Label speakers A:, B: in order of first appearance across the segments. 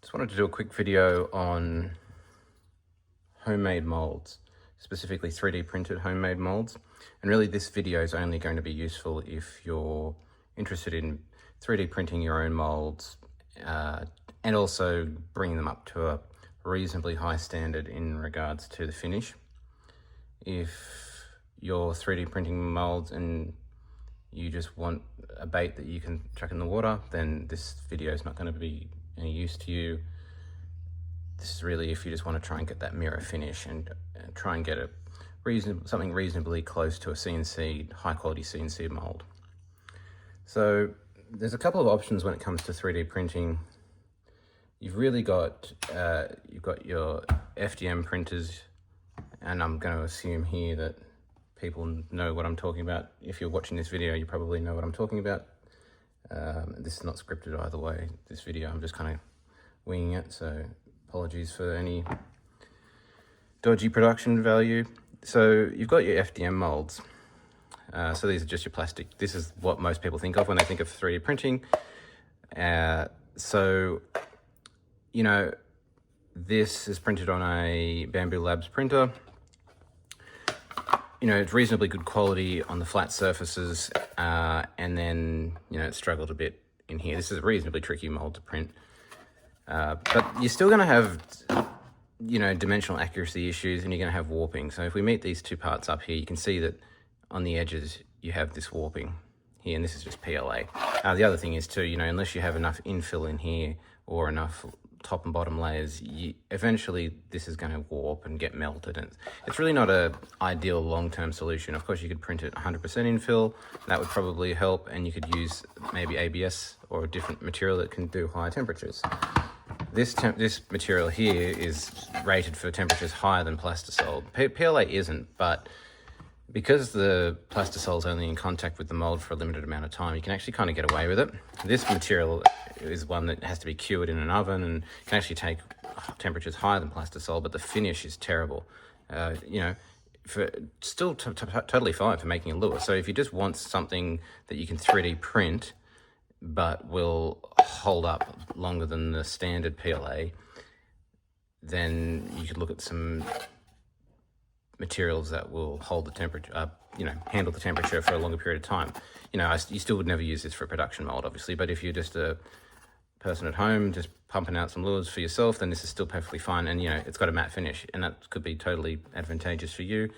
A: Just wanted to do a quick video on homemade molds, specifically 3D printed homemade molds. And really this video is only going to be useful if you're interested in 3D printing your own molds and also bringing them up to a reasonably high standard in regards to the finish. If you're 3D printing molds and you just want a bait that you can chuck in the water, then this video is not going to be any use to you. This is really if you just want to try and get that mirror finish and try and get something reasonably close to a CNC, high quality CNC mold. So there's a couple of options when it comes to 3D printing. You've really got you've got your FDM printers, and I'm going to assume here that people know what I'm talking about. If you're watching this video, you probably know what I'm talking about. This is not scripted either way, this video. I'm just kind of winging it, so apologies for any dodgy production value. So you've got your FDM molds. So these are just your plastic. This is what most people think of when they think of 3D printing. So, you know, this is printed on a Bamboo Labs printer. You know, it's reasonably good quality on the flat surfaces, and then, you know, it struggled a bit in here. This is a reasonably tricky mold to print. But you're still going to have, you know, dimensional accuracy issues, and you're going to have warping. So if we meet these two parts up here, you can see that on the edges you have this warping here, and this is just PLA. The other thing is too, you know, unless you have enough infill in here or enough top and bottom layers, eventually this is going to warp and get melted, and it's really not a ideal long-term solution. Of course, you could print it 100% infill, that would probably help, and you could use maybe ABS or a different material that can do higher temperatures. This material here is rated for temperatures higher than plastisol. PLA isn't, but because the plastisol is only in contact with the mold for a limited amount of time, you can actually kind of get away with it. This material is one that has to be cured in an oven and can actually take temperatures higher than plastisol, but the finish is terrible. You know, still totally fine for making a lure. So if you just want something that you can 3D print but will hold up longer than the standard PLA, then you could look at some materials that will hold the temperature, you know, handle the temperature for a longer period of time. You know, you still would never use this for a production mold, obviously, but if you're just a person at home just pumping out some lures for yourself, then this is still perfectly fine. And, you know, it's got a matte finish, and that could be totally advantageous for you.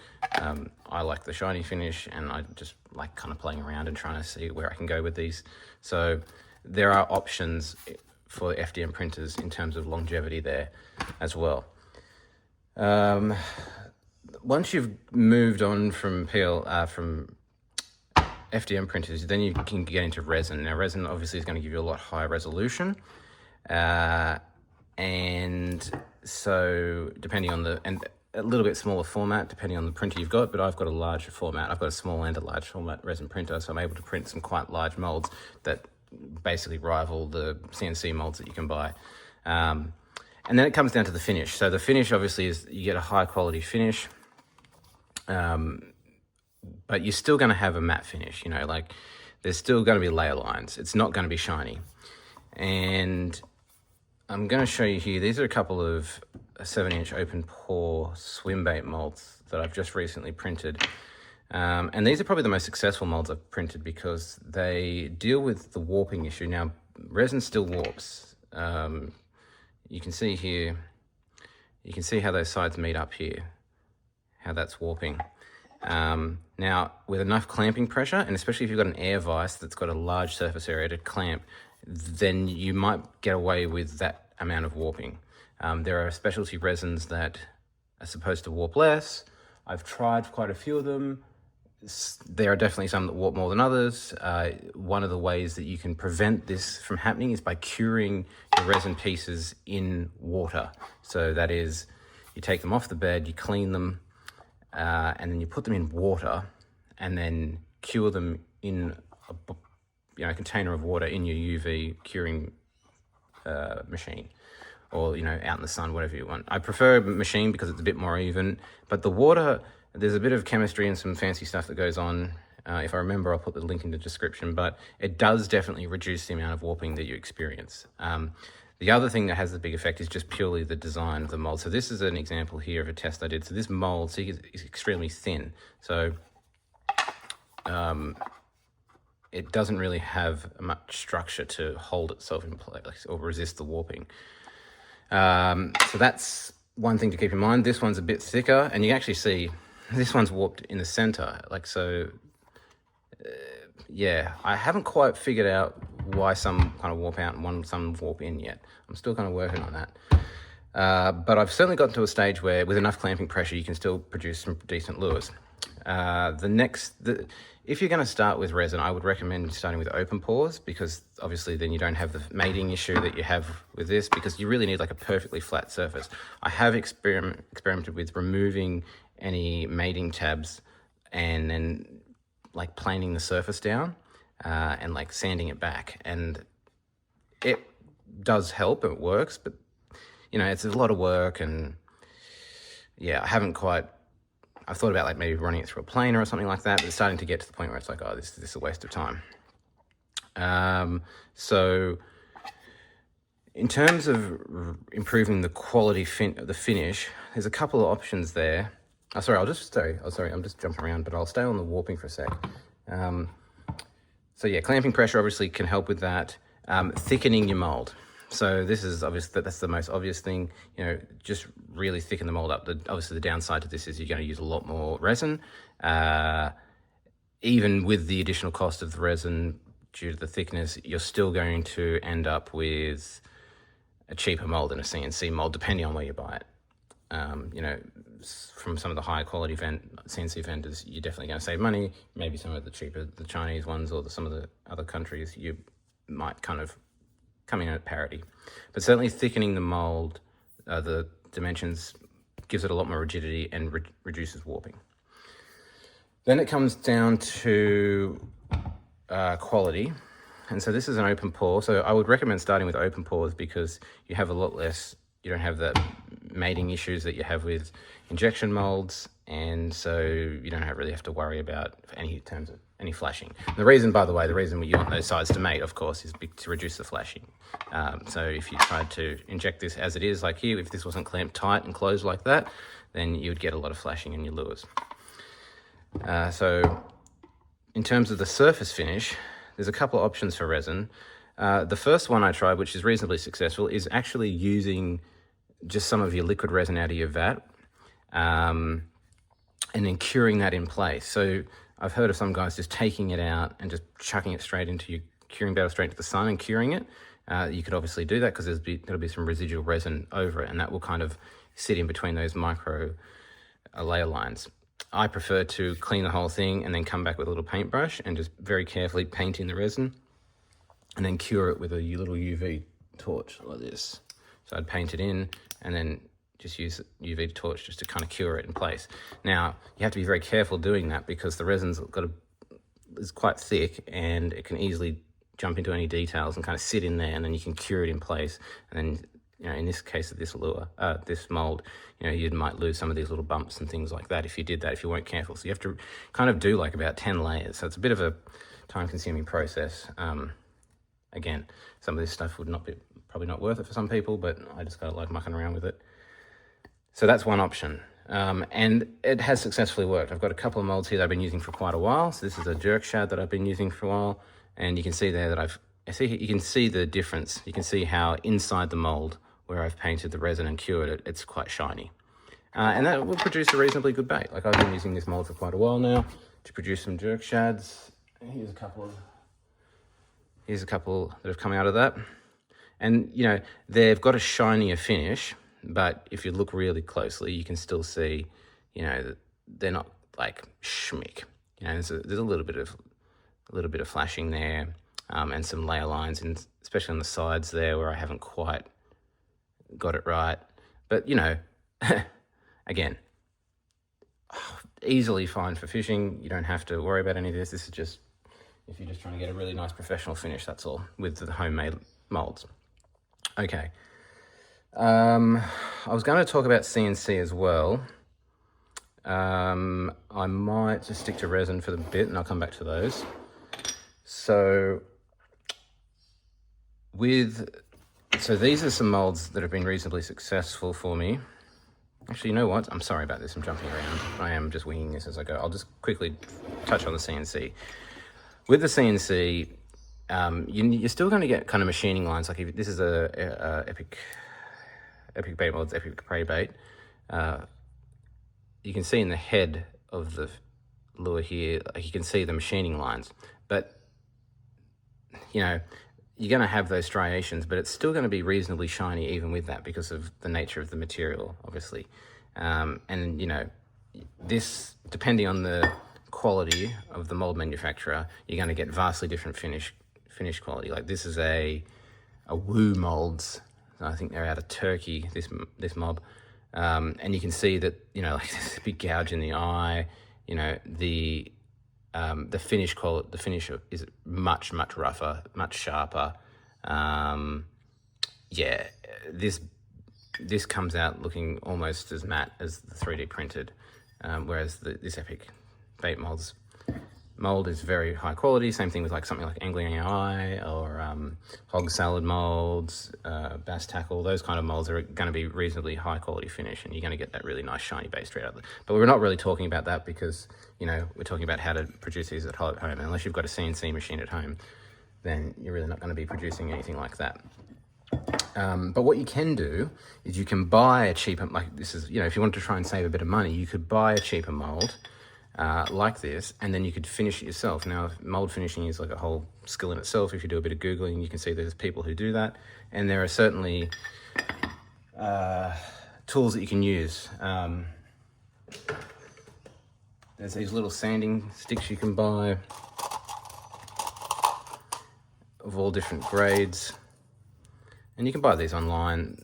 A: I like the shiny finish, and I just like kind of playing around and trying to see where I can go with these. So there are options for FDM printers in terms of longevity there as well. Once you've moved on from FDM printers, then you can get into resin. Now, resin obviously is going to give you a lot higher resolution, and so depending on and a little bit smaller format depending on the printer you've got. But I've got a larger format. I've got a small and a large format resin printer, so I'm able to print some quite large molds that basically rival the CNC molds that you can buy. And then it comes down to the finish. So the finish obviously is you get a high quality finish. But you're still going to have a matte finish, you know, like there's still going to be layer lines. It's not going to be shiny. And I'm going to show you here, these are a couple of 7-inch open pore swim bait molds that I've just recently printed. And these are probably the most successful molds I've printed because they deal with the warping issue. Now, resin still warps. You can see here, you can see how those sides meet up here, how that's warping. Now, with enough clamping pressure, and especially if you've got an air vise that's got a large surface area to clamp, then you might get away with that amount of warping. There are specialty resins that are supposed to warp less. I've tried quite a few of them. There are definitely some that warp more than others. One of the ways that you can prevent this from happening is by curing your resin pieces in water. So that is, you take them off the bed, you clean them, and then you put them in water and then cure them in a container of water in your UV curing machine, or, you know, out in the sun, whatever you want. I prefer a machine because it's a bit more even, but the water, there's a bit of chemistry and some fancy stuff that goes on. If I remember, I'll put the link in the description, but it does definitely reduce the amount of warping that you experience. The other thing that has the big effect is just purely the design of the mold. So this is an example here of a test I did. So this mold, see, is extremely thin. So it doesn't really have much structure to hold itself in place or resist the warping. So that's one thing to keep in mind. This one's a bit thicker, and you can actually see this one's warped in the center. Like, so, yeah, I haven't quite figured out why some kind of warp out and some warp in yet. I'm still kind of working on that. But I've certainly gotten to a stage where with enough clamping pressure, you can still produce some decent lures. If you're going to start with resin, I would recommend starting with open pores, because obviously then you don't have the mating issue that you have with this, because you really need like a perfectly flat surface. I have experimented with removing any mating tabs and then like planing the surface down and like sanding it back, and it does help, it works, but you know, it's a lot of work, and yeah, I've thought about like maybe running it through a planer or something like that, but it's starting to get to the point where it's like, oh, this is a waste of time. So in terms of improving the quality of the finish, there's a couple of options there. I'm just jumping around, but I'll stay on the warping for a sec. So yeah, clamping pressure obviously can help with that. Thickening your mold. So this is that's the most obvious thing, you know, just really thicken the mold up. Obviously the downside to this is you're going to use a lot more resin. Even with the additional cost of the resin due to the thickness, you're still going to end up with a cheaper mold than a CNC mold, depending on where you buy it. You know, from some of the higher quality CNC vendors, you're definitely going to save money. Maybe some of the cheaper, the Chinese ones or some of the other countries, you might kind of coming in at parity. But certainly thickening the mold, the dimensions, gives it a lot more rigidity and reduces warping. Then it comes down to quality. And so this is an open pore. So I would recommend starting with open pores, because you have a lot less, you don't have the mating issues that you have with injection molds, and so you don't really have to worry about any terms of any flashing. The reason, by the way, you want those sides to mate, of course, is to reduce the flashing. So if you tried to inject this as it is, like here, if this wasn't clamped tight and closed like that, then you would get a lot of flashing in your lures. So in terms of the surface finish, there's a couple of options for resin. The first one I tried, which is reasonably successful, is actually using just some of your liquid resin out of your vat and then curing that in place. So I've heard of some guys just taking it out and just chucking it straight into your curing barrel, straight into the sun and curing it. You could obviously do that because there'll be some residual resin over it, and that will kind of sit in between those micro layer lines. I prefer to clean the whole thing and then come back with a little paintbrush and just very carefully paint in the resin and then cure it with a little UV torch like this. So I'd paint it in and then just use a UV torch just to kind of cure it in place. Now, you have to be very careful doing that because the resin's is quite thick and it can easily jump into any details and kind of sit in there, and then you can cure it in place. And then, you know, in this case of this lure, this mold, you know, you might lose some of these little bumps and things like that if you did that, if you weren't careful. So you have to kind of do like about 10 layers. So it's a bit of a time-consuming process. Again, some of this stuff would probably not worth it for some people, but I just got like mucking around with it. So that's one option. And it has successfully worked. I've got a couple of molds here that I've been using for quite a while. So this is a jerk shad that I've been using for a while. And you can see there that you can see the difference. You can see how inside the mold where I've painted the resin and cured it, it's quite shiny. And that will produce a reasonably good bait. Like I've been using this mold for quite a while now to produce some jerk shads. Here's a couple that have come out of that. And, you know, they've got a shinier finish, but if you look really closely, you can still see, you know, that they're not like schmick. You know, there's a little bit of flashing there, and some layer lines, and especially on the sides there where I haven't quite got it right. But, you know, again, easily fine for fishing. You don't have to worry about any of this. This is just, if you're just trying to get a really nice professional finish, that's all, with the homemade molds. Okay. I was going to talk about CNC as well. I might just stick to resin for the bit and I'll come back to those. So with So these are some molds that have been reasonably successful for me. Actually, you know what? I'm sorry about this. I'm jumping around. I am just winging this as I go. I'll just quickly touch on the CNC. With the CNC, you're still going to get kind of machining lines. Like if this is a Epic Bait Molds, Epic Prey Bait. You can see in the head of the lure here, like you can see the machining lines. But, you know, you're going to have those striations, but it's still going to be reasonably shiny even with that because of the nature of the material, obviously. And, you know, this, depending on the quality of the mold manufacturer, you're going to get vastly different finish quality. Like this is a Woo Molds. I think they're out of Turkey, this mob. And you can see that, you know, like there's a big gouge in the eye, you know, the finish quality, the finish is much rougher, much sharper. Yeah, this comes out looking almost as matte as the 3D printed, whereas this Epic Bait Molds mold is very high quality. Same thing with like something like Angling AI or Hog Salad Molds, Bass Tackle. Those kind of molds are going to be reasonably high quality finish, and you're going to get that really nice shiny base straight out of it. But we're not really talking about that because, you know, we're talking about how to produce these at home. And unless you've got a CNC machine at home, then you're really not going to be producing anything like that. But what you can do is you can buy a cheaper, like this is, you know, if you want to try and save a bit of money, you could buy a cheaper mold like this, and then you could finish it yourself. Now, mold finishing is like a whole skill in itself. If you do a bit of Googling, you can see there's people who do that. And there are certainly tools that you can use. There's these little sanding sticks you can buy of all different grades. And you can buy these online.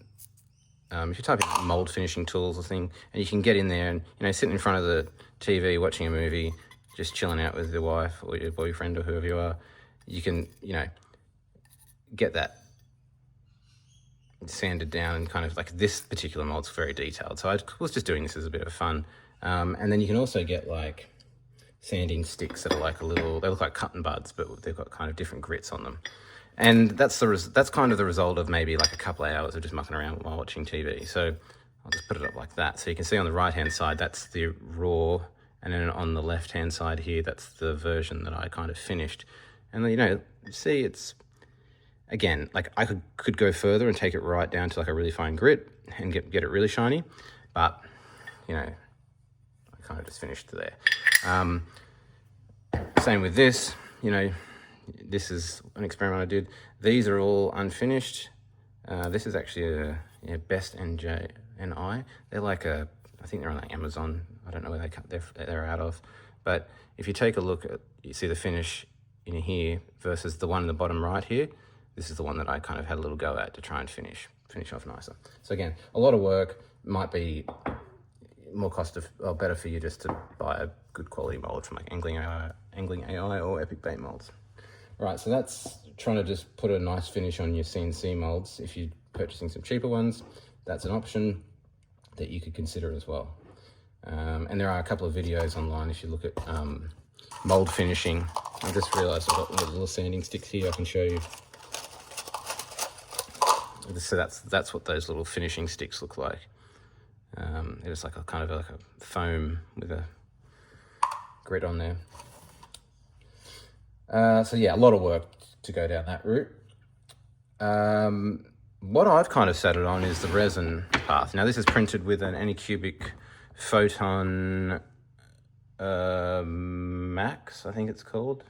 A: If you type in mold finishing tools or thing, and you can get in there and, you know, sitting in front of the TV watching a movie, just chilling out with your wife or your boyfriend or whoever you are, you can, you know, get that sanded down and kind of like this particular mold's very detailed. So I was just doing this as a bit of fun. And then you can also get like sanding sticks that are like they look like cotton buds, but they've got kind of different grits on them. And that's kind of the result of maybe like a couple of hours of just mucking around while watching TV. So I'll just put it up like that. So you can see on the right-hand side, that's the raw. And then on the left-hand side here, that's the version that I kind of finished. And, you know, see, it's, again, like I could go further and take it right down to like a really fine grit and get it really shiny. But, you know, I kind of just finished there. Same with this, you know, this is an experiment I did. These are all unfinished. This is actually a Best NI. They're like I think they're on like Amazon. I don't know where they're out of. But if you take a look at, you see the finish in here versus the one in the bottom right here. This is the one that I kind of had a little go at to try and finish off nicer. So again, a lot of work. Might be more better for you just to buy a good quality mold from like Angling AI or Epic Bait Molds. Right, so that's trying to just put a nice finish on your CNC molds. If you're purchasing some cheaper ones, that's an option that you could consider as well. And there are a couple of videos online if you look at mold finishing. I just realized I've got little sanding sticks here I can show you. So that's what those little finishing sticks look like. They're just like a kind of like a foam with a grit on there. So yeah, a lot of work to go down that route. What I've kind of settled on is the Resin Path. Now this is printed with an Anycubic Photon Max, I think it's called.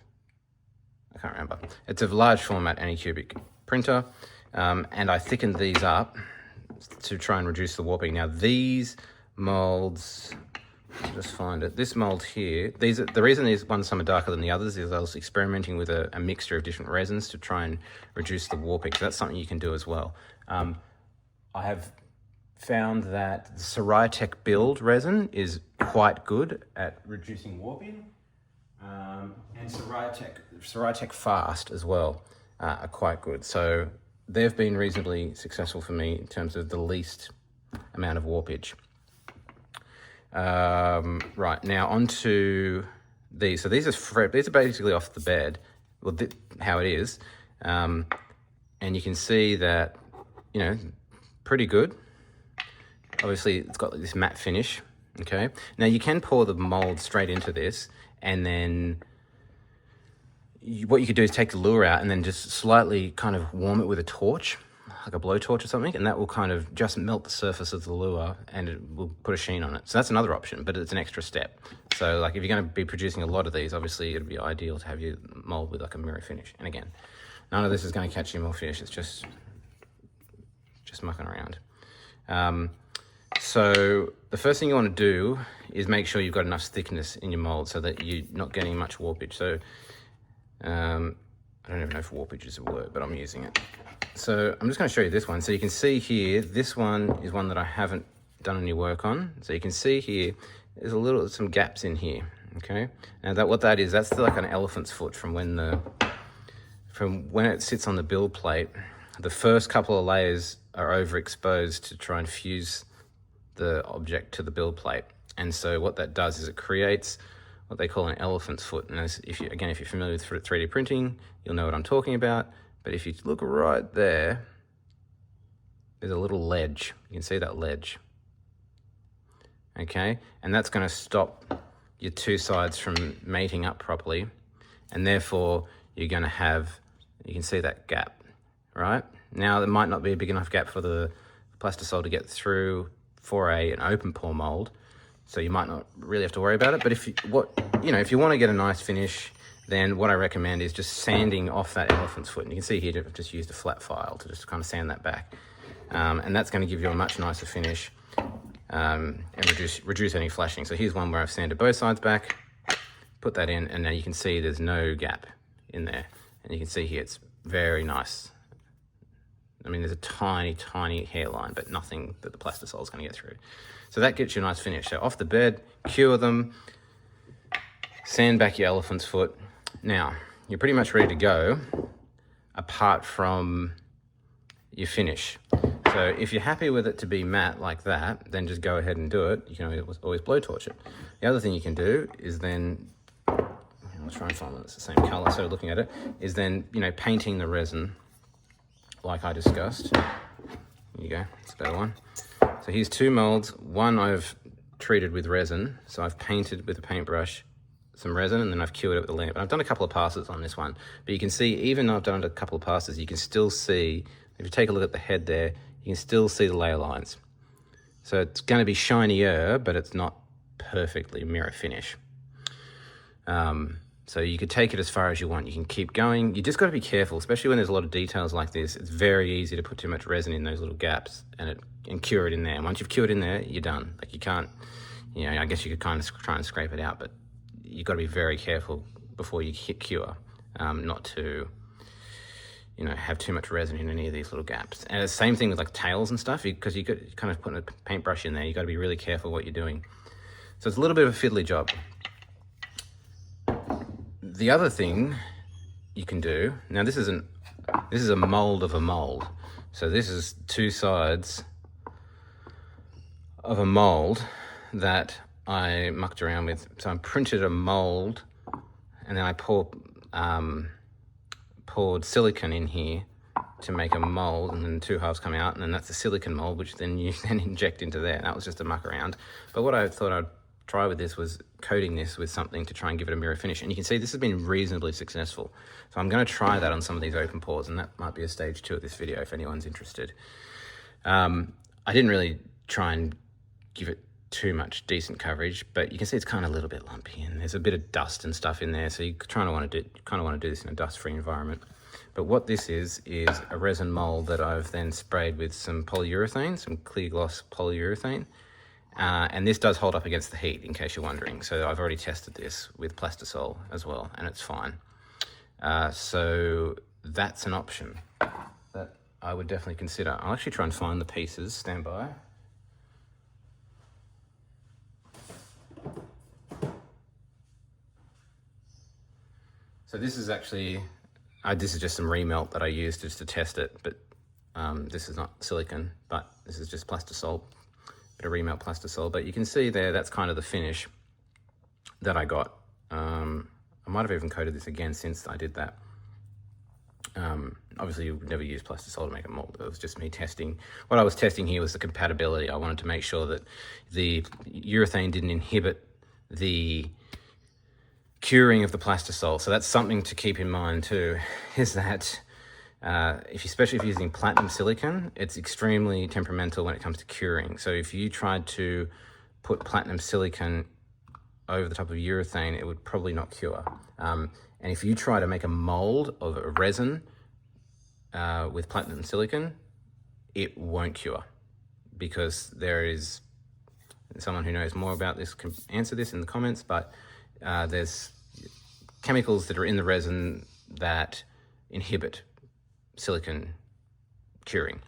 A: I can't remember. It's a large format Anycubic printer, and I thickened these up to try and reduce the warping. Now these molds, I'll just find it. This mold here, the reason these ones some are darker than the others is I was experimenting with a mixture of different resins to try and reduce the warping. So that's something you can do as well. I have found that the Sarai-Tech Build resin is quite good at reducing warping, and Sarai-Tech Fast as well are quite good. So they've been reasonably successful for me in terms of the least amount of warpage. Right, now onto these. So these are basically off the bed, well, how it is. And you can see that you know, pretty good. Obviously, it's got this matte finish, okay? Now, you can pour the mold straight into this, and then what you could do is take the lure out and then just slightly kind of warm it with a torch, like a blowtorch or something, and that will kind of just melt the surface of the lure and it will put a sheen on it. So that's another option, but it's an extra step. So like if you're going to be producing a lot of these, obviously it'd be ideal to have your mold with like a mirror finish. And again, none of this is going to catch any more fish. It's just mucking around. So the first thing you want to do is make sure you've got enough thickness in your mold so that you're not getting much warpage. So I don't even know if warpage is a word, but I'm using it. So I'm just going to show you this one. So you can see here, this one is one that I haven't done any work on. So you can see here, there's some gaps in here. Okay. Now what that is, that's like an elephant's foot from when it sits on the build plate. The first couple of layers are overexposed to try and fuse the object to the build plate. And so what that does is it creates what they call an elephant's foot. And if you're familiar with 3D printing, you'll know what I'm talking about. But if you look right there, there's a little ledge. You can see that ledge. Okay, and that's going to stop your two sides from mating up properly. And therefore, you're going to have, you can see that gap, right? Now, there might not be a big enough gap for the plastisol to get through for an open pour mold, so you might not really have to worry about it. But if you want to get a nice finish, then what I recommend is just sanding off that elephant's foot. And you can see here, I've just used a flat file to just kind of sand that back. And that's going to give you a much nicer finish and reduce any flashing. So here's one where I've sanded both sides back, put that in, and now you can see there's no gap in there. And you can see here, it's very nice. I mean, there's a tiny, tiny hairline, but nothing that the plastisol is going to get through. So that gets you a nice finish. So off the bed, cure them, sand back your elephant's foot. Now, you're pretty much ready to go, apart from your finish. So if you're happy with it to be matte like that, then just go ahead and do it. You can always blowtorch it. The other thing you can do is then, I'll try and find one that's the same color, so looking at it, is then, painting the resin like I discussed. Here you go, it's a better one. So here's two molds. One I've treated with resin, so I've painted with a paintbrush some resin, and then I've cured it with a lamp. And I've done a couple of passes on this one, but you can see, even though I've done a couple of passes, you can still see, if you take a look at the head there, you can still see the layer lines. So it's going to be shinier, but it's not perfectly mirror finish. So you could take it as far as you want. You can keep going. You just got to be careful, especially when there's a lot of details like this. It's very easy to put too much resin in those little gaps and cure it in there. And once you've cured in there, you're done. Like you can't, I guess you could kind of try and scrape it out, but you've got to be very careful before you hit cure, not to, have too much resin in any of these little gaps. And the same thing with like tails and stuff, because you could kind of put a paintbrush in there. You got to be really careful what you're doing. So it's a little bit of a fiddly job. The other thing you can do, now this is a mold of a mold. So this is two sides of a mold that I mucked around with. So I printed a mold, and then I poured silicone in here to make a mold, and then two halves come out, and then that's a silicone mold, which then you then inject into there. And that was just a muck around. But what I thought I'd try with this was coating this with something to try and give it a mirror finish. And you can see this has been reasonably successful. So I'm going to try that on some of these open pours, and that might be a stage 2 of this video if anyone's interested. I didn't really try and give it too much decent coverage, but you can see it's kind of a little bit lumpy, and there's a bit of dust and stuff in there. So you kind of want to do this in a dust-free environment. But what this is a resin mold that I've then sprayed with some polyurethane, some clear gloss polyurethane. And this does hold up against the heat, in case you're wondering. So I've already tested this with plastisol as well, and it's fine. So that's an option that I would definitely consider. I'll actually try and find the pieces. Stand by. So this is actually, this is just some remelt that I used just to test it, but this is not silicone, but this is just plastisol. Bit of remelt plastisol, but you can see there, that's kind of the finish that I got. I might have even coated this again since I did that. Obviously, you would never use plastisol to make a mold. It was just me testing. What I was testing here was the compatibility. I wanted to make sure that the urethane didn't inhibit the curing of the plastisol. So that's something to keep in mind too, is that especially if you're using platinum silicon, it's extremely temperamental when it comes to curing. So if you tried to put platinum silicon over the top of urethane, it would probably not cure. And if you try to make a mold of a resin with platinum silicon, it won't cure, because there is someone who knows more about this can answer this in the comments, but there's chemicals that are in the resin that inhibit silicon curing.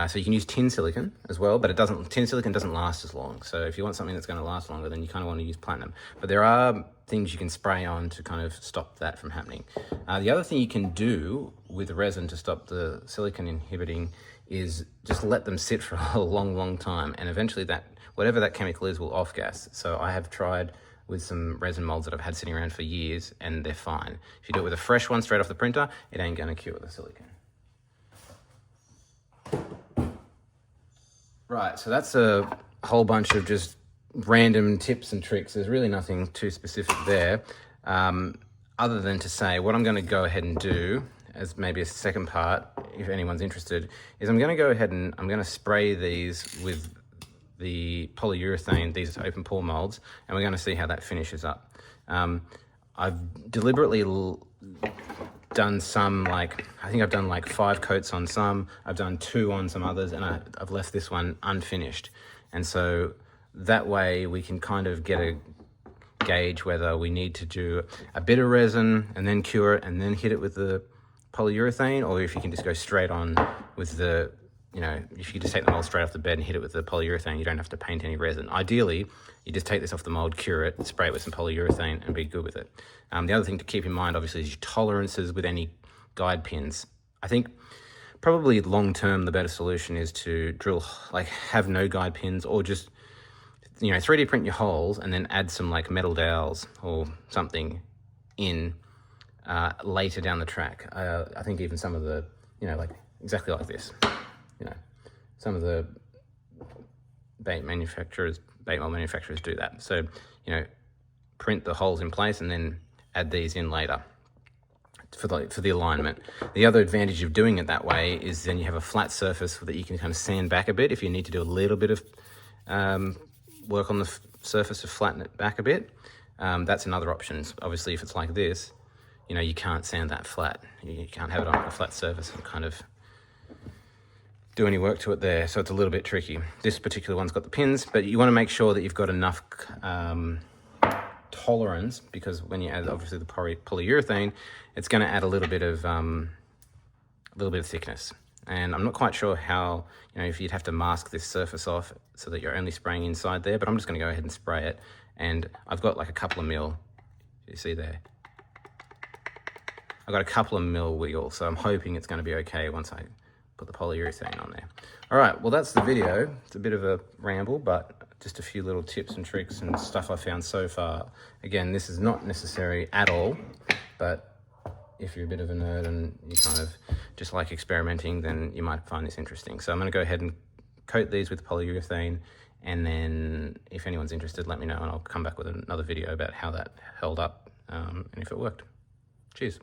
A: So you can use tin silicon as well, but tin silicon doesn't last as long. So if you want something that's going to last longer, then you kind of want to use platinum. But there are things you can spray on to kind of stop that from happening. The other thing you can do with resin to stop the silicon inhibiting is just let them sit for a long time, and eventually whatever that chemical is will off gas. So I have tried with some resin molds that I've had sitting around for years, and they're fine. If you do it with a fresh one straight off the printer, it ain't going to cure the silicon. Right, so that's a whole bunch of just random tips and tricks. There's really nothing too specific there, other than to say what I'm going to go ahead and do as maybe a second part, if anyone's interested, is I'm going to go ahead and I'm going to spray these with the polyurethane, these open pore molds, and we're going to see how that finishes up. I've deliberately done some, I think I've done 5 coats on some, I've done 2 on some others, and I've left this one unfinished. And so that way we can kind of get a gauge whether we need to do a bit of resin and then cure it and then hit it with the polyurethane, or if you can just go straight on with the, if you just take the mold straight off the bed and hit it with the polyurethane, you don't have to paint any resin. Ideally, you just take this off the mold, cure it, spray it with some polyurethane, and be good with it. The other thing to keep in mind, obviously, is your tolerances with any guide pins. I think probably long-term, the better solution is to drill, have no guide pins, or just, 3D print your holes and then add some metal dowels or something in later down the track. I think even some of the, exactly like this. Some of the bait mold manufacturers do that. So, print the holes in place and then add these in later for the alignment. The other advantage of doing it that way is then you have a flat surface that you can kind of sand back a bit if you need to do a little bit of work on the surface to flatten it back a bit. That's another option. Obviously, if it's like this, you can't sand that flat. You can't have it on a flat surface and kind of do any work to it there, so it's a little bit tricky. This particular one's got the pins, but you want to make sure that you've got enough tolerance, because when you add obviously the polyurethane, it's going to add a little bit of thickness. And I'm not quite sure how, if you'd have to mask this surface off so that you're only spraying inside there, but I'm just going to go ahead and spray it. And I've got a couple of mil, you see there? I've got a couple of mil wiggle, so I'm hoping it's going to be okay once I put the polyurethane on there. All right, well, that's the video. It's a bit of a ramble, but just a few little tips and tricks and stuff I found so far. Again, this is not necessary at all, but if you're a bit of a nerd and you kind of just like experimenting, then you might find this interesting. So I'm going to go ahead and coat these with polyurethane, and then if anyone's interested, let me know, and I'll come back with another video about how that held up and if it worked. Cheers.